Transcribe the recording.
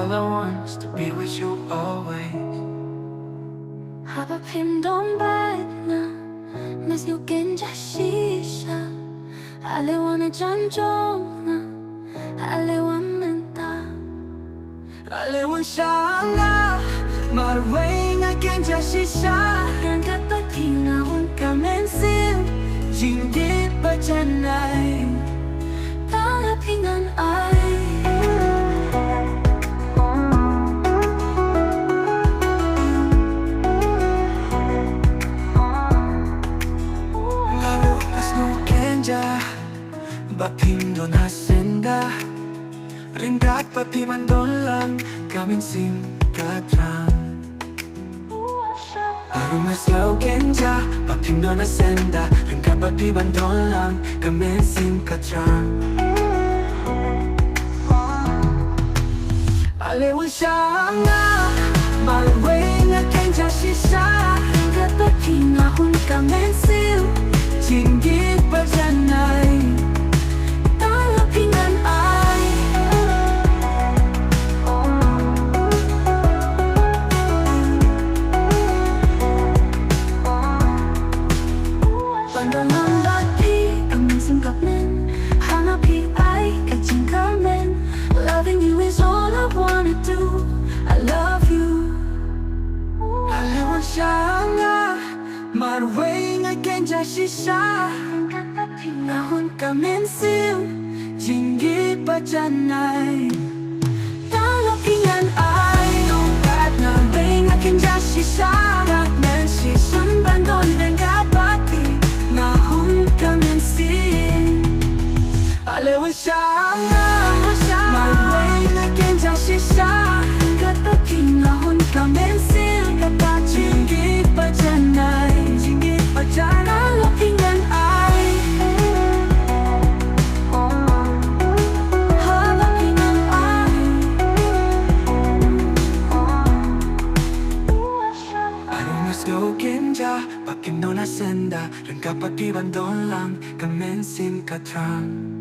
All I want is to be with you always. 하바핌 don't bite now. Mas you can just shisha. Ale wanna janjona. Ale wanna Ale wan shanga. Marway nga kenja shisha. Dan dapat hinahon kamensil. Jinggit pa janay. Tanapingan ay Bapim don hasenga Ringkat bapim andon lang Kamin sim katran Aru mas lau kenja Bapim don hasenda Ringkat bapim andon lang Kamin sim katran Alewan shanga Malway nga kenja shisha Ringkat bapim ahon kamen sim Jinggit pa janay Tanapingan ay Pandalang lagi kamen sim kamen Hanapi ay kajing kamen Loving you is all I wanna do I love you Alewan shanga Marway nga kenja shisha Nahon Kamen sim Jinggit pa janay Tanapingan ay At na ring aking jashi sana Men si sambandon ng kapati Nahon kamen sim Alewan shanga Marway nga kenja shisha Kataking nahon kamen sim Kapat jinggit pa janay Jinggit pa janay Tanapingan ay Halapingan ay Ano mas kenja Pakim no nasenda Rin kapag ibandon lang Kamen sim katran